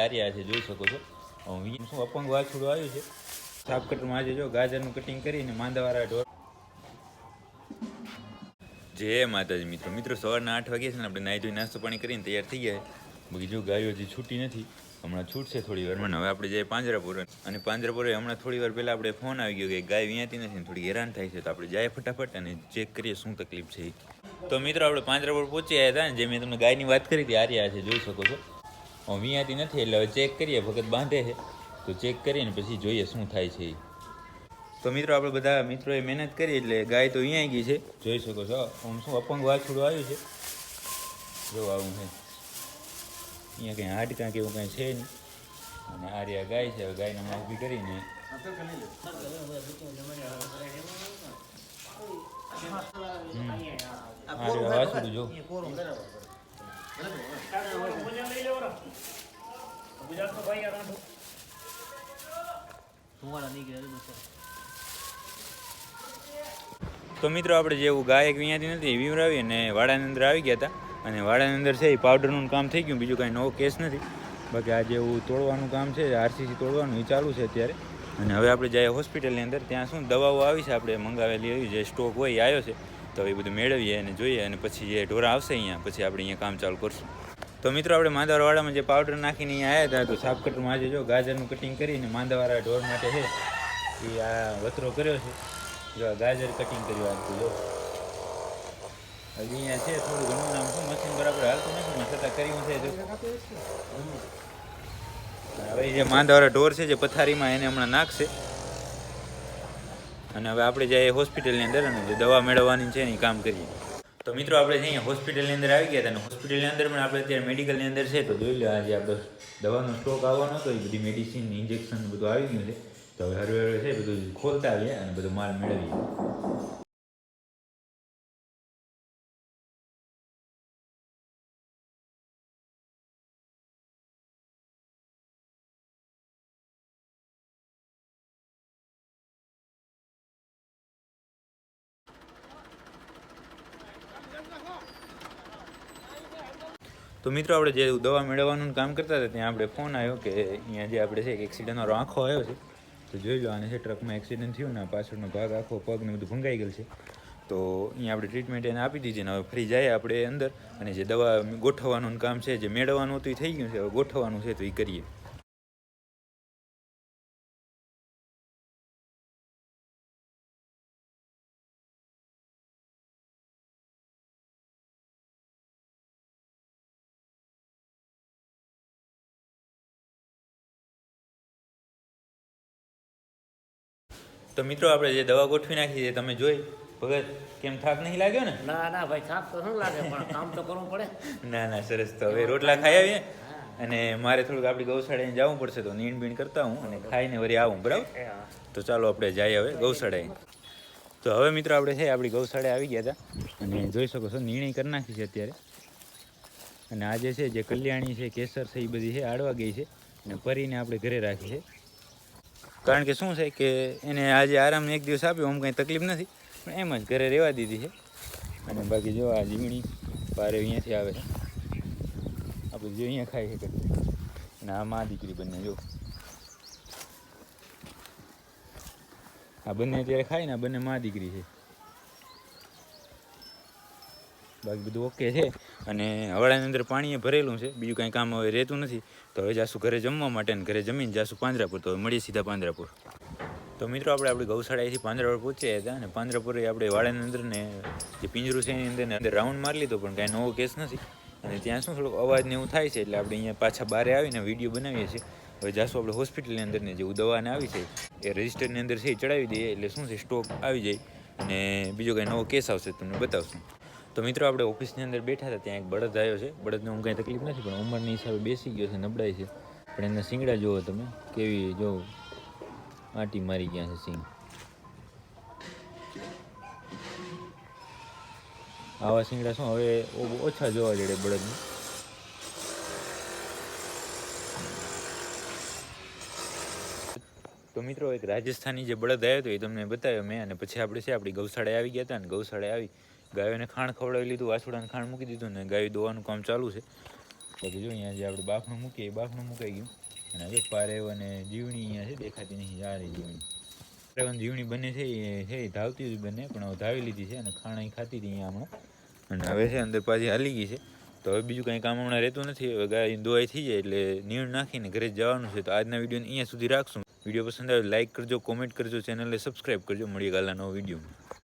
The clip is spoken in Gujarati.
આર્યા છે જોઈ શકો છો. શું અપંગ વાછડું આવ્યું છે. સાફ કટરમાં આજે જો ગાજરનું કટિંગ કરીને માંદાવાળા ઢોર. જય માતાજી મિત્રો સવારના 8 વાગ્યા છે ને આપણે નાહી ધોઈ નાસ્તો પાણી કરીને તૈયાર થઈ ગયા. બીજું ગાયો હજી છૂટી નથી, હમણાં છૂટશે થોડી વારમાં. હવે આપણે જઈએ પાંજરાપુર, અને પાંજરાપુરે હમણાં થોડી વાર પહેલાં આપણે ફોન આવી ગયો કે ગાય વિયાતી નથી ને થોડી હેરાન થાય છે. તો આપણે જઈએ ફટાફટ અને ચેક કરીએ શું તકલીફ છે. તો મિત્રો આપણે પાંજરાપુર પહોંચી આવ્યા હતા ને, જે મેં તમને ગાયની વાત કરી હતી આર્યા છે જોઈ શકો છો. વિયાતી નથી એટલે હવે ચેક કરીએ, ભગત બાંધે છે તો ચેક કરીએ ને પછી જોઈએ શું થાય છે. તો મિત્રો આપણે બધા મિત્રોએ મહેનત કરી એટલે ગાય તો અહીંયા ગઈ છે જોઈ શકો છો. આમ શું અપંગ વાછડું આવ્યું છે જો આવું છે. અહીંયા કંઈ હાડકાં કે એવું કંઈ છે નહીં, અને આર્યા ગાય છે. હવે ગાયને હમણાં ઊભી કરીને વાછડું જો તો મિત્રો આપણે જેવું ગાય એક અહીંયાથી નથી વીવરાવી અને વાડાની અંદર આવી ગયા હતા, અને વાડાની અંદર છે એ પાવડરનું કામ થઈ ગયું, બીજું કાંઈ નવો કેસ નથી. બાકી આ જેવું તોડવાનું કામ છે, આરસીસી તોડવાનું એ ચાલુ છે અત્યારે. અને હવે આપણે જઈએ હોસ્પિટલની અંદર, ત્યાં શું દવાઓ આવી છે આપણે મંગાવેલી એવી, જે સ્ટોક હોય એ આવ્યો છે. તો એ બધું મેળવીએ અને જોઈએ, અને પછી જે ઢોરા આવશે અહીંયા પછી આપણે અહીંયા કામ ચાલુ કરશું. તો મિત્રો આપણે માંદાવાળામાં જે પાવડર નાખીને અહીંયા આવ્યા હતા, તો સાફ કટરમાં આજે જો ગાજરનું કટિંગ કરીને માંદાવાળા ઢોર માટે છે એ આ વતરો કર્યો છે. જો ગાજર કટિંગ કર્યું આપતું જો હજી અહીંયા છે થોડું ઘણું નામ શું મશીન બરાબર હાલતું નથી ને છતાં કર્યું છે. હવે જે માંદાવાળા ઢોર છે જે પથારીમાં એને હમણાં નાખશે, અને હવે આપણે જઈએ હોસ્પિટલની અંદર અને જે દવા મેળવવાની છે એની કામ કરીએ. તો મિત્રો આપણે જઈએ હોસ્પિટલની અંદર આવી ગયા હતા, અને હોસ્પિટલની અંદર પણ આપણે અત્યારે મેડિકલની અંદર છે. તો જોઈ લો આજે આપણે દવાનો સ્ટોક આવવાનો હતો, એ બધી મેડિસિન ઇન્જેક્શન બધું આવી ગયું છે. તો હવે હરવે છે બધું ખોલતા આવીએ અને બધો માલ મેળવીએ. તો મિત્રો આપણે જે દવા મેળવવાનું કામ કરતા હતા ત્યાં આપણે ફોન આવ્યો કે અહીંયા જે આપણે છે એક એક્સિડન્ટનો આંખો આવ્યો છે. તો જોઈ લો, આને છે ટ્રકમાં એક્સિડન્ટ થયું ને પાછળનો ભાગ આખો પગને બધું ભંગાઈ ગયેલ છે. તો અહીંયા આપણે ટ્રીટમેન્ટ એને આપી દીધી ને હવે ફરી જાય આપણે અંદર, અને જે દવા ગોઠવવાનું કામ છે, જે મેળવવાનું હતું એ થઈ ગયું છે, હવે ગોઠવવાનું છે તો એ કરીએ. તો મિત્રો આપણે જે દવા ગોઠવી નાખી છે તમે જોઈ, ભગત કેમ થાક નહીં લાગ્યો ને? ના ભાઈ થાક તો શું લાગે, પણ કામ તો કરવું પડે. ના સરસ. તો હવે રોટલા ખાઈ આવીએ, અને મારે થોડુંક આપણી ગૌશાળાએ જવું પડશે, તો નીણ બીણ કરતા હું અને ખાઈને વળી આવું, બરાબર? તો ચાલો આપણે જઈએ હવે ગૌશાળાએ. તો હવે મિત્રો આપણે છે આપણી ગૌશાળાએ આવી ગયા હતા, અને જોઈ શકો છો નીણી કરી નાખી છે અત્યારે. અને આજે છે જે કલ્યાણી છે, કેસર છે, એ બધી છે આડવા ગઈ છે, અને પરીને આપણે ઘરે રાખી છે. કારણ કે શું છે કે એને આજે આરામ એક દિવસ આપ્યો, આમ કંઈ તકલીફ નથી, પણ એમ જ ઘરે રહેવા દીધી છે. અને બાકી જો આ જીમણી પારે અહીંયાથી આવે છે, આપણે જો અહીંયા ખાઈ છે, અને આ મા દીકરી બંને જો આ બંને અત્યારે ખાય ને, આ બંને મા દીકરી છે. બાકી બધું ઓકે છે. અને હવાડાની અંદર પાણીએ ભરેલું છે, બીજું કાંઈ કામ હવે રહેતું નથી. તો હવે જાશું ઘરે જમવા માટે, અને ઘરે જમીને જાશું પાંજરાપુર. તો મળીએ સીધા પાંજરાપુર. તો મિત્રો આપણી ગૌશાળાએથી પાંજરાપુર પહોંચ્યા હતા, અને પાંજરાપુરે આપણે વાડાની અંદર ને જે પિંજરું છે એની અંદર રાઉન્ડ મારી લીધો, પણ કાંઈ નવો કેસ નથી. અને ત્યાં શું થોડોક અવાજ ને એવું થાય છે, એટલે આપણે અહીંયા પાછા બહાર આવીને વિડીયો બનાવીએ છીએ. હવે જાશું આપણે હોસ્પિટલની અંદર ને જે દવાને આવી છે એ રજિસ્ટરની અંદર છે એ ચડાવી દઈએ, એટલે શું છે સ્ટોક આવી જાય, અને બીજો કાંઈ નવો કેસ આવશે તમને બતાવશું. તો મિત્રો આપણે ઓફિસની અંદર બેઠા હતા, ત્યાં એક બળદ આવ્યો છે. બળદને હું કાંઈ તકલીફ નથી, પણ ઉંમરની હિસાબે બેસી ગયો છે, નબળાઈ છે. પણ એના શિંગડા જુઓ તમે કેવી, જો આંટી મારી ગયા છે સિંગ. આવા શિંગડા શું હવે ઓછા જોવા જડે બળદને. તો મિત્રો એક રાજસ્થાની જે બળદ આવ્યો હતો એ તમને બતાવ્યો મેં, અને પછી આપણે છે આપણી ગૌશાળાએ આવી ગયા હતા, અને ગૌશાળાએ આવી ગાયોને ખાણ ખવડાવી લીધું, વાછડાને ખાણ મૂકી દીધું, ને ગાયો દોવાનું કામ ચાલુ છે. બાકી જો અહીંયા જે આપણે બાફણું મૂકીએ એ બાફણું મુકાઈ ગયું. અને હવે પારેવ અને જીવણી અહીંયા છે, દેખાતી નહીં, આ રહી જીવણી. પારેવ અને જીવણી બંને છે એ ધાવતી જ બંને, પણ હવે ધાવી લીધી છે અને ખાણા ખાતી હતી અહીંયા હમણાં. અને હવે છે અંદર પાછી હાલી ગઈ છે. તો હવે બીજું કંઈ કામ હમણાં રહેતું નથી. હવે ગાય દોવાઈ થઈ જાય એટલે નીણ નાખીને ઘરે જ જવાનું છે. તો આજના વિડીયોને અહીંયા સુધી રાખશું. વિડીયો પસંદ આવે લાઇક કરજો, કોમેન્ટ કરજો, ચેનલને સબસ્ક્રાઈબ કરજો. મળીએ કાલના નવો વિડીયોમાં.